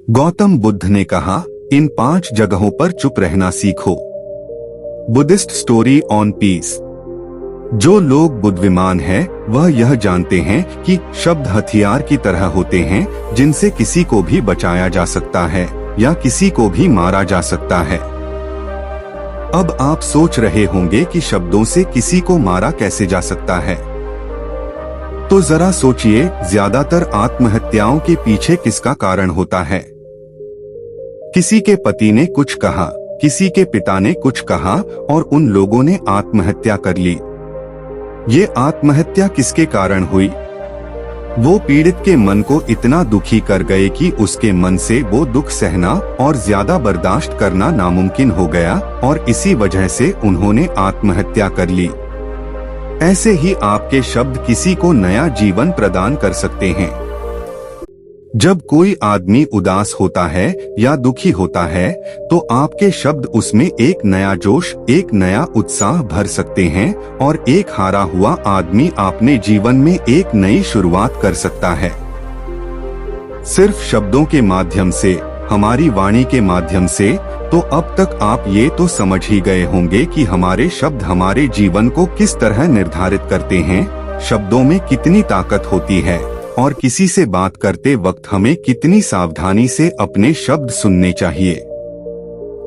गौतम बुद्ध ने कहा, इन 5 जगहों पर चुप रहना सीखो। Buddhist story on peace. जो लोग बुद्धिमान हैं, वह यह जानते हैं कि शब्द हथियार की तरह होते हैं जिनसे किसी को भी बचाया जा सकता है या किसी को भी मारा जा सकता है। अब आप सोच रहे होंगे कि शब्दों से किसी को मारा कैसे जा सकता है। तो जरा सोचिए, ज्यादातर आत्महत्याओं के पीछे किसका कारण होता है? किसी के पति ने कुछ कहा, किसी के पिता ने कुछ कहा और उन लोगों ने आत्महत्या कर ली। ये आत्महत्या किसके कारण हुई? वो पीड़ित के मन को इतना दुखी कर गए कि उसके मन से वो दुख सहना और ज्यादा बर्दाश्त करना नामुमकिन हो गया और इसी वजह से उन्होंने आत्महत्या कर ली। ऐसे ही आपके शब्द किसी को नया जीवन प्रदान कर सकते हैं। जब कोई आदमी उदास होता है या दुखी होता है, तो आपके शब्द उसमें एक नया जोश, एक नया उत्साह भर सकते हैं और एक हारा हुआ आदमी अपने जीवन में एक नई शुरुआत कर सकता है। सिर्फ शब्दों के माध्यम से, हमारी वाणी के माध्यम से, तो अब तक आप ये तो समझ ही गए होंगे कि हमारे शब्द हमारे जीवन को किस तरह निर्धारित करते हैं, शब्दों में कितनी ताकत होती है और किसी से बात करते वक्त हमें कितनी सावधानी से अपने शब्द सुनने चाहिए।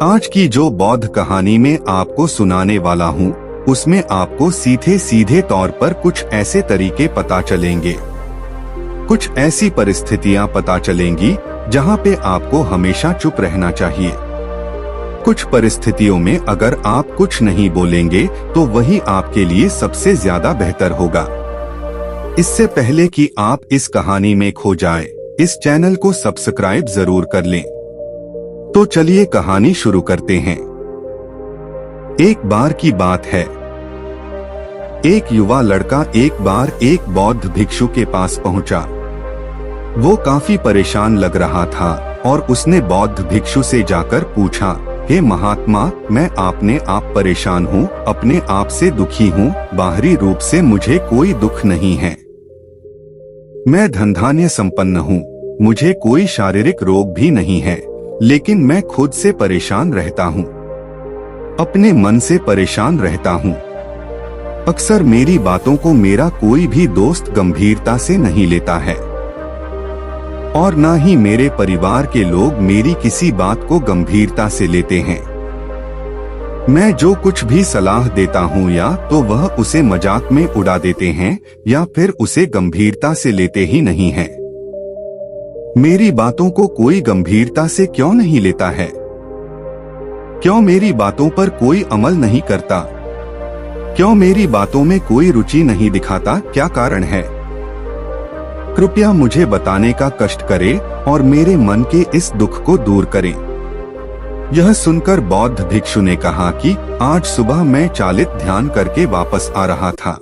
आज की जो बौद्ध कहानी में आपको सुनाने वाला हूँ, उसमें आपको सीधे सीधे तौर पर कुछ ऐसे तरीके पता चलेंगे, कुछ ऐसी परिस्थितियाँ पता चलेंगी जहाँ पे आपको हमेशा चुप रहना चाहिए। कुछ परिस्थितियों में अगर आप कुछ नहीं बोलेंगे तो वही आपके लिए सबसे ज्यादा बेहतर होगा। इससे पहले कि आप इस कहानी में खो जाएं, इस चैनल को सब्सक्राइब जरूर कर लें। तो चलिए कहानी शुरू करते हैं। एक बार की बात है, एक युवा लड़का एक बार एक बौद्ध भिक्षु के पास पहुंचा। वो काफी परेशान लग रहा था और उसने बौद्ध भिक्षु से जाकर पूछा, हे महात्मा, मैं अपने आप परेशान हूँ, अपने आप से दुखी हूँ, बाहरी रूप से मुझे कोई दुख नहीं है। मैं धन-धान्य संपन्न हूँ, मुझे कोई शारीरिक रोग भी नहीं है, लेकिन मैं खुद से परेशान रहता हूँ, अपने मन से परेशान रहता हूँ। अक्सर मेरी बातों को मेरा कोई भी दोस्त गंभीरता से नहीं लेता है और न ही मेरे परिवार के लोग मेरी किसी बात को गंभीरता से लेते हैं। मैं जो कुछ भी सलाह देता हूँ या तो वह उसे मजाक में उड़ा देते हैं या फिर उसे गंभीरता से लेते ही नहीं हैं। मेरी बातों को कोई गंभीरता से क्यों नहीं लेता है? क्यों मेरी बातों पर कोई अमल नहीं करता? क्यों मेरी बातों में कोई रुचि नहीं दिखाता? क्या कारण है? कृपया मुझे बताने का कष्ट करें और मेरे मन के इस दुख को दूर करें। यह सुनकर बौद्ध भिक्षु ने कहा कि आज सुबह मैं चालित ध्यान करके वापस आ रहा था।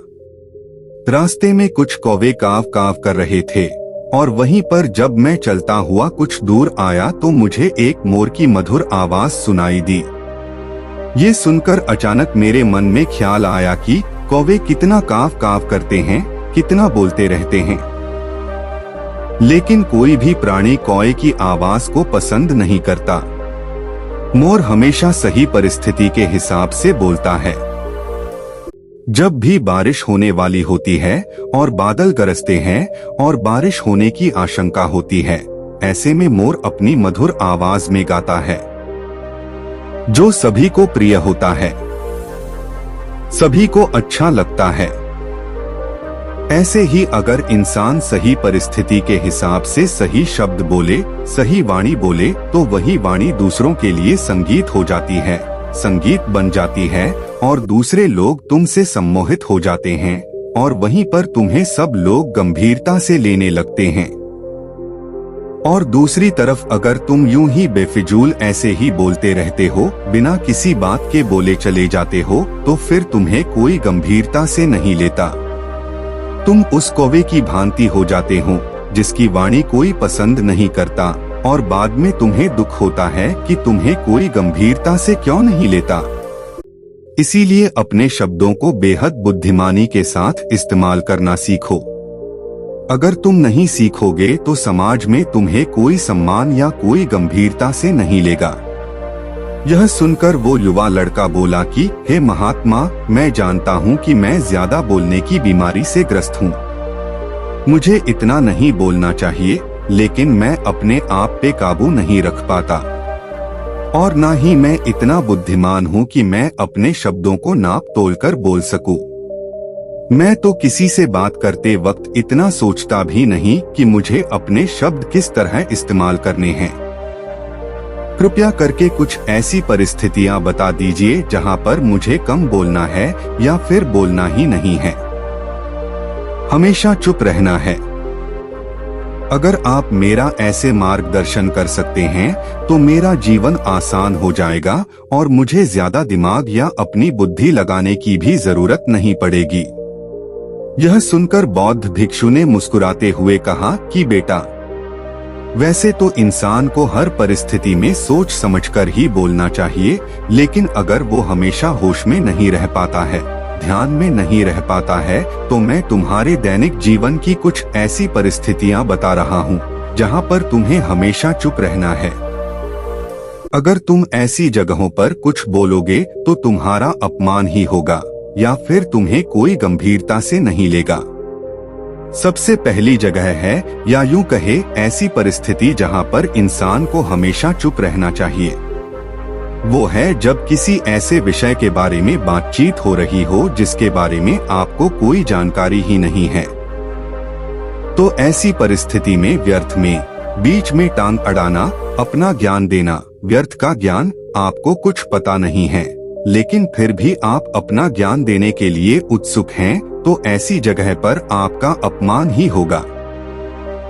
रास्ते में कुछ कौवे काव काव कर रहे थे और वहीं पर जब मैं चलता हुआ कुछ दूर आया तो मुझे एक मोर की मधुर आवाज सुनाई दी। ये सुनकर अचानक मेरे मन में ख्याल आया कि कौवे कितना काव काव करते हैं, कितना बोलते रहते हैं, लेकिन कोई भी प्राणी कौवे की आवाज को पसंद नहीं करता। मोर हमेशा सही परिस्थिति के हिसाब से बोलता है। जब भी बारिश होने वाली होती है और बादल गरजते हैं और बारिश होने की आशंका होती है, ऐसे में मोर अपनी मधुर आवाज में गाता है, जो सभी को प्रिय होता है, सभी को अच्छा लगता है। ऐसे ही अगर इंसान सही परिस्थिति के हिसाब से सही शब्द बोले, सही वाणी बोले, तो वही वाणी दूसरों के लिए संगीत हो जाती है, संगीत बन जाती है और दूसरे लोग तुमसे सम्मोहित हो जाते हैं और वहीं पर तुम्हें सब लोग गंभीरता से लेने लगते हैं। और दूसरी तरफ अगर तुम यूं ही बेफिजूल ऐसे ही बोलते रहते हो, बिना किसी बात के बोले चले जाते हो, तो फिर तुम्हें कोई गंभीरता से नहीं लेता। तुम उस कौवे की भांति हो जाते हो जिसकी वाणी कोई पसंद नहीं करता और बाद में तुम्हें दुख होता है कि तुम्हें कोई गंभीरता से क्यों नहीं लेता। इसीलिए अपने शब्दों को बेहद बुद्धिमानी के साथ इस्तेमाल करना सीखो। अगर तुम नहीं सीखोगे तो समाज में तुम्हें कोई सम्मान या कोई गंभीरता से नहीं लेगा। यह सुनकर वो युवा लड़का बोला कि हे महात्मा, मैं जानता हूँ कि मैं ज्यादा बोलने की बीमारी से ग्रस्त हूँ। मुझे इतना नहीं बोलना चाहिए, लेकिन मैं अपने आप पे काबू नहीं रख पाता, और ना ही मैं इतना बुद्धिमान हूँ कि मैं अपने शब्दों को नाप तोल कर बोल सकूं। मैं तो किसी से बात करते वक्त इतना सोचता भी नहीं कि मुझे अपने शब्द किस तरह इस्तेमाल करने हैं। कृपया करके कुछ ऐसी परिस्थितियां बता दीजिए जहां पर मुझे कम बोलना है या फिर बोलना ही नहीं है। हमेशा चुप रहना है। अगर आप मेरा ऐसे मार्गदर्शन कर सकते हैं तो मेरा जीवन आसान हो जाएगा और मुझे ज्यादा दिमाग या अपनी बुद्धि लगाने की भी जरूरत नहीं पड़ेगी। यह सुनकर बौद्ध भिक्षु ने मुस्कुराते हुए कहा कि बेटा, वैसे तो इंसान को हर परिस्थिति में सोच समझकर ही बोलना चाहिए, लेकिन अगर वो हमेशा होश में नहीं रह पाता है, ध्यान में नहीं रह पाता है, तो मैं तुम्हारे दैनिक जीवन की कुछ ऐसी परिस्थितियां बता रहा हूं जहां पर तुम्हें हमेशा चुप रहना है। अगर तुम ऐसी जगहों पर कुछ बोलोगे तो तुम्हारा अपमान ही होगा या फिर तुम्हें कोई गंभीरता से नहीं लेगा। सबसे पहली जगह है, या यूं कहे ऐसी परिस्थिति जहां पर इंसान को हमेशा चुप रहना चाहिए, वो है जब किसी ऐसे विषय के बारे में बातचीत हो रही हो जिसके बारे में आपको कोई जानकारी ही नहीं है। तो ऐसी परिस्थिति में व्यर्थ में बीच में टांग अड़ाना, अपना ज्ञान देना, व्यर्थ का ज्ञान, आपको कुछ पता नहीं है लेकिन फिर भी आप अपना ज्ञान देने के लिए उत्सुक हैं, तो ऐसी जगह पर आपका अपमान ही होगा।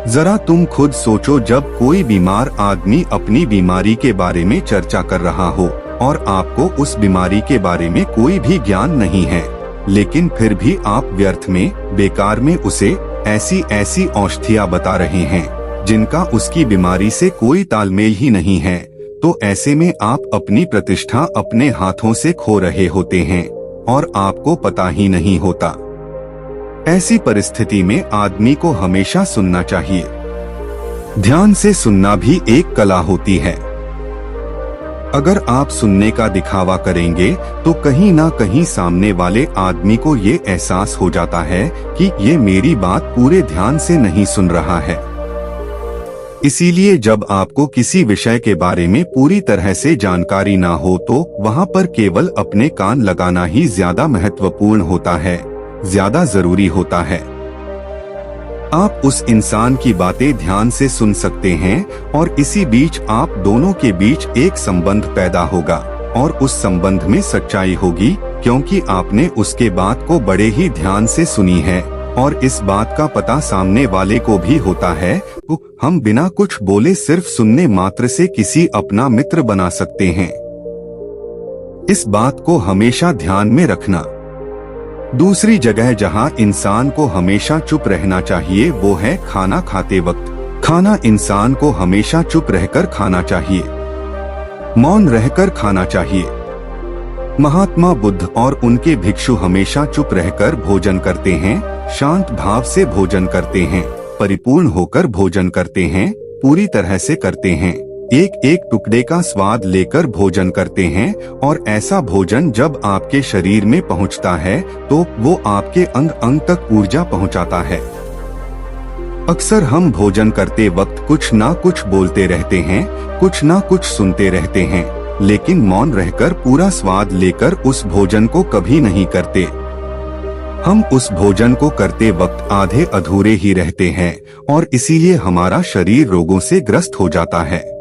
जरा तुम खुद सोचो, जब कोई बीमार आदमी अपनी बीमारी के बारे में चर्चा कर रहा हो और आपको उस बीमारी के बारे में कोई भी ज्ञान नहीं है, लेकिन फिर भी आप व्यर्थ में, बेकार में उसे ऐसी ऐसी औषधियां बता रहे हैं जिनका उसकी बीमारी से कोई तालमेल ही नहीं है, तो ऐसे में आप अपनी प्रतिष्ठा अपने हाथों से खो रहे होते हैं और आपको पता ही नहीं होता। ऐसी परिस्थिति में आदमी को हमेशा सुनना चाहिए। ध्यान से सुनना भी एक कला होती है। अगर आप सुनने का दिखावा करेंगे तो कहीं ना कहीं सामने वाले आदमी को ये एहसास हो जाता है कि ये मेरी बात पूरे ध्यान से नहीं सुन रहा है। इसीलिए जब आपको किसी विषय के बारे में पूरी तरह से जानकारी ना हो तो वहाँ पर केवल अपने कान लगाना ही ज्यादा महत्वपूर्ण होता है, ज्यादा जरूरी होता है। आप उस इंसान की बातें ध्यान से सुन सकते हैं और इसी बीच आप दोनों के बीच एक संबंध पैदा होगा और उस संबंध में सच्चाई होगी, क्योंकि आपने उसके बात को बड़े ही ध्यान से सुनी है और इस बात का पता सामने वाले को भी होता है। तो हम बिना कुछ बोले सिर्फ सुनने मात्र से किसी अपना मित्र बना सकते हैं। इस बात को हमेशा ध्यान में रखना। दूसरी जगह जहां इंसान को हमेशा चुप रहना चाहिए वो है खाना खाते वक्त। खाना इंसान को हमेशा चुप रहकर खाना चाहिए, मौन रहकर खाना चाहिए। महात्मा बुद्ध और उनके भिक्षु हमेशा चुप रहकर भोजन करते हैं, शांत भाव से भोजन करते हैं, परिपूर्ण होकर भोजन करते हैं, पूरी तरह से करते हैं, एक एक टुकड़े का स्वाद लेकर भोजन करते हैं। और ऐसा भोजन जब आपके शरीर में पहुंचता है तो वो आपके अंग अंग तक ऊर्जा पहुंचाता है। अक्सर हम भोजन करते वक्त कुछ ना कुछ बोलते रहते हैं, कुछ ना कुछ सुनते रहते हैं, लेकिन मौन रहकर पूरा स्वाद लेकर उस भोजन को कभी नहीं करते। हम उस भोजन को करते वक्त आधे अधूरे ही रहते हैं और इसीलिए हमारा शरीर रोगों से ग्रस्त हो जाता है।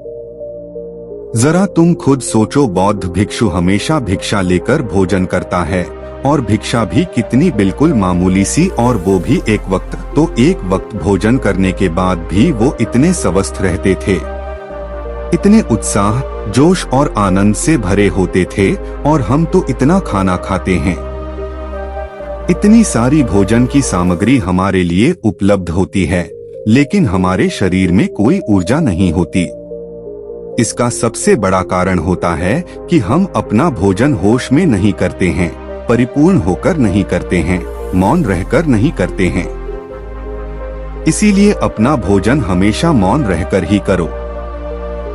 जरा तुम खुद सोचो, बौद्ध भिक्षु हमेशा भिक्षा लेकर भोजन करता है और भिक्षा भी कितनी बिल्कुल मामूली सी, और वो भी एक वक्त। तो एक वक्त भोजन करने के बाद भी वो इतने स्वस्थ रहते थे, इतने उत्साह, जोश और आनंद से भरे होते थे, और हम तो इतना खाना खाते हैं, इतनी सारी भोजन की सामग्री हमारे लिए उपलब्ध होती है, लेकिन हमारे शरीर में कोई ऊर्जा नहीं होती। इसका सबसे बड़ा कारण होता है कि हम अपना भोजन होश में नहीं करते हैं, परिपूर्ण होकर नहीं करते हैं, मौन रहकर नहीं करते हैं। इसीलिए अपना भोजन हमेशा मौन रहकर ही करो।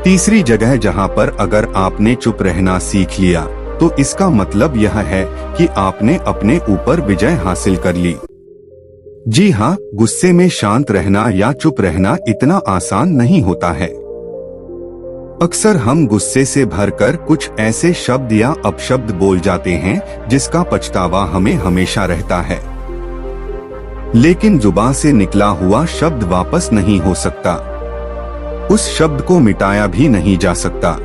तीसरी जगह जहाँ पर अगर आपने चुप रहना सीख लिया तो इसका मतलब यह है कि आपने अपने ऊपर विजय हासिल कर ली। जी हाँ, गुस्से में शांत रहना या चुप रहना इतना आसान नहीं होता है। अक्सर हम गुस्से से भरकर कुछ ऐसे शब्द या अपशब्द बोल जाते हैं जिसका पछतावा हमें हमेशा रहता है। लेकिन जुबान से निकला हुआ शब्द वापस नहीं हो सकता, उस शब्द को मिटाया भी नहीं जा सकता।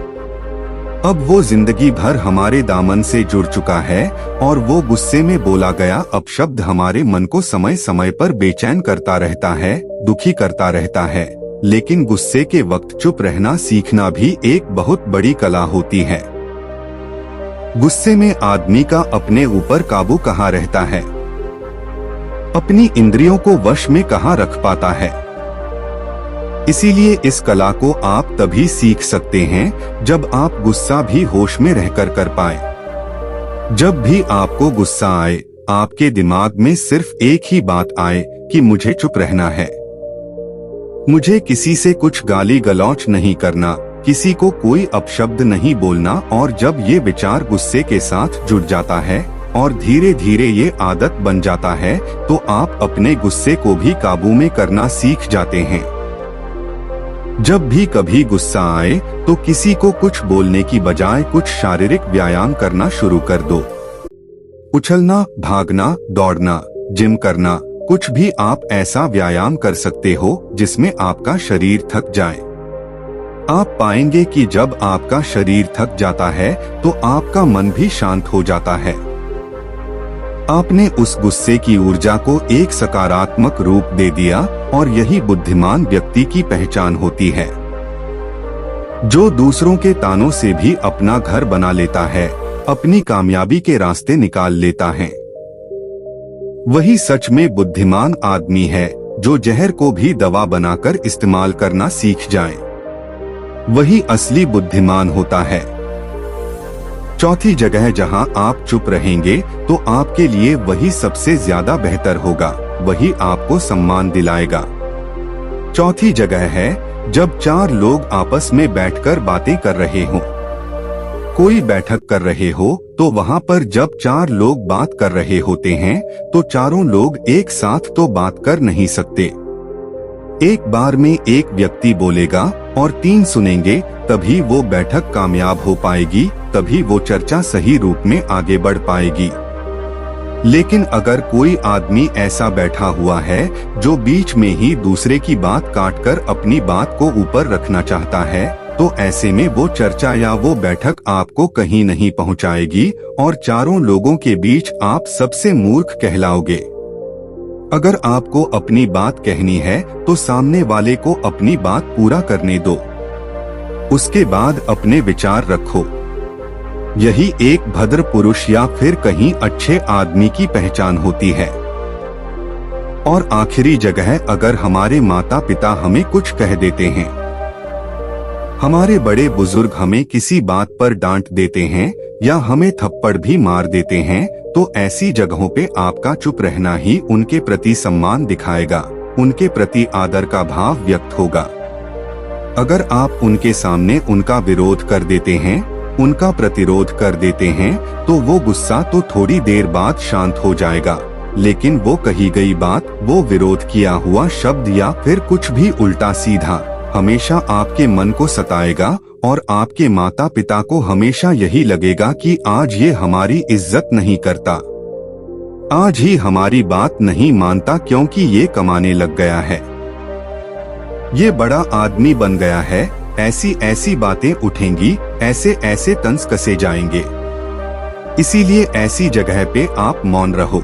अब वो जिंदगी भर हमारे दामन से जुड़ चुका है और वो गुस्से में बोला गया अपशब्द हमारे मन को समय समय पर बेचैन करता रहता है, दुखी करता रहता है। लेकिन गुस्से के वक्त चुप रहना सीखना भी एक बहुत बड़ी कला होती है। गुस्से में आदमी का अपने ऊपर काबू कहाँ रहता है, अपनी इंद्रियों को वश में कहाँ रख पाता है। इसीलिए इस कला को आप तभी सीख सकते हैं जब आप गुस्सा भी होश में रहकर कर पाए। जब भी आपको गुस्सा आए, आपके दिमाग में सिर्फ एक ही बात आए कि मुझे चुप रहना है, मुझे किसी से कुछ गाली गलौच नहीं करना, किसी को कोई अपशब्द नहीं बोलना। और जब ये विचार गुस्से के साथ जुड़ जाता है और धीरे धीरे ये आदत बन जाता है तो आप अपने गुस्से को भी काबू में करना सीख जाते हैं। जब भी कभी गुस्सा आए तो किसी को कुछ बोलने की बजाय कुछ शारीरिक व्यायाम करना शुरू कर दो। उछलना, भागना, दौड़ना, जिम करना, कुछ भी आप ऐसा व्यायाम कर सकते हो जिसमें आपका शरीर थक जाए। आप पाएंगे कि जब आपका शरीर थक जाता है तो आपका मन भी शांत हो जाता है। आपने उस गुस्से की ऊर्जा को एक सकारात्मक रूप दे दिया और यही बुद्धिमान व्यक्ति की पहचान होती है, जो दूसरों के तानों से भी अपना घर बना लेता है, अपनी कामयाबी के रास्ते निकाल लेता है। वही सच में बुद्धिमान आदमी है जो जहर को भी दवा बनाकर इस्तेमाल करना सीख जाए। वही असली बुद्धिमान होता है। चौथी जगह जहां आप चुप रहेंगे तो आपके लिए वही सबसे ज्यादा बेहतर होगा, वही आपको सम्मान दिलाएगा। चौथी जगह है जब चार लोग आपस में बैठकर बातें कर रहे हों। कोई बैठक कर रहे हो तो वहां पर जब चार लोग बात कर रहे होते हैं तो चारों लोग एक साथ तो बात कर नहीं सकते। एक बार में एक व्यक्ति बोलेगा और तीन सुनेंगे, तभी वो बैठक कामयाब हो पाएगी, तभी वो चर्चा सही रूप में आगे बढ़ पाएगी। लेकिन अगर कोई आदमी ऐसा बैठा हुआ है जो बीच में ही दूसरे की बात काटकर अपनी बात को ऊपर रखना चाहता है तो ऐसे में वो चर्चा या वो बैठक आपको कहीं नहीं पहुंचाएगी और चारों लोगों के बीच आप सबसे मूर्ख कहलाओगे। अगर आपको अपनी बात कहनी है तो सामने वाले को अपनी बात पूरा करने दो, उसके बाद अपने विचार रखो। यही एक भद्र पुरुष या फिर कहीं अच्छे आदमी की पहचान होती है। और आखिरी जगह, अगर हमारे माता पिता हमें कुछ कह देते हैं, हमारे बड़े बुजुर्ग हमें किसी बात पर डांट देते हैं या हमें थप्पड़ भी मार देते हैं, तो ऐसी जगहों पे आपका चुप रहना ही उनके प्रति सम्मान दिखाएगा, उनके प्रति आदर का भाव व्यक्त होगा। अगर आप उनके सामने उनका विरोध कर देते हैं, उनका प्रतिरोध कर देते हैं, तो वो गुस्सा तो थोड़ी देर बाद शांत हो जाएगा, लेकिन वो कही गई बात, वो विरोध किया हुआ शब्द या फिर कुछ भी उल्टा सीधा हमेशा आपके मन को सताएगा और आपके माता पिता को हमेशा यही लगेगा कि आज ये हमारी इज्जत नहीं करता, आज ही हमारी बात नहीं मानता क्योंकि ये कमाने लग गया है, ये बड़ा आदमी बन गया है। ऐसी ऐसी बातें उठेंगी, ऐसे ऐसे तंज कसे जाएंगे। इसीलिए ऐसी जगह पे आप मौन रहो,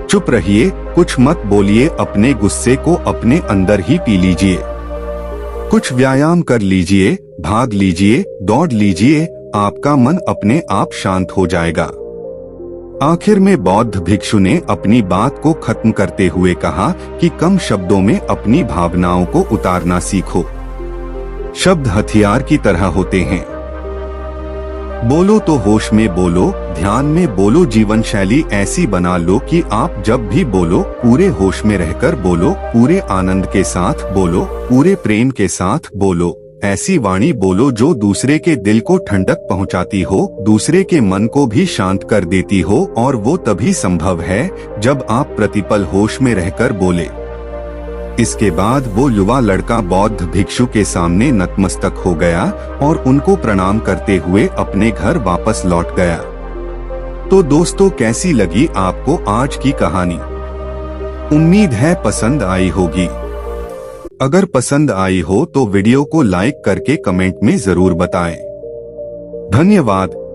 चुप रहिए, कुछ मत बोलिए, अपने गुस्से को अपने अंदर ही पी लीजिए, कुछ व्यायाम कर लीजिए, भाग लीजिए, दौड़ लीजिए, आपका मन अपने आप शांत हो जाएगा। आखिर में बौद्ध भिक्षु ने अपनी बात को खत्म करते हुए कहा कि कम शब्दों में अपनी भावनाओं को उतारना सीखो। शब्द हथियार की तरह होते हैं, बोलो तो होश में बोलो, ध्यान में बोलो। जीवन शैली ऐसी बना लो कि आप जब भी बोलो पूरे होश में रहकर बोलो, पूरे आनंद के साथ बोलो, पूरे प्रेम के साथ बोलो। ऐसी वाणी बोलो जो दूसरे के दिल को ठंडक पहुंचाती हो, दूसरे के मन को भी शांत कर देती हो, और वो तभी संभव है जब आप प्रतिपल होश में रहकर बोले। इसके बाद वो युवा लड़का बौद्ध भिक्षु के सामने नतमस्तक हो गया और उनको प्रणाम करते हुए अपने घर वापस लौट गया। तो दोस्तों, कैसी लगी आपको आज की कहानी? उम्मीद है पसंद आई होगी। अगर पसंद आई हो तो वीडियो को लाइक करके कमेंट में जरूर बताएं। धन्यवाद।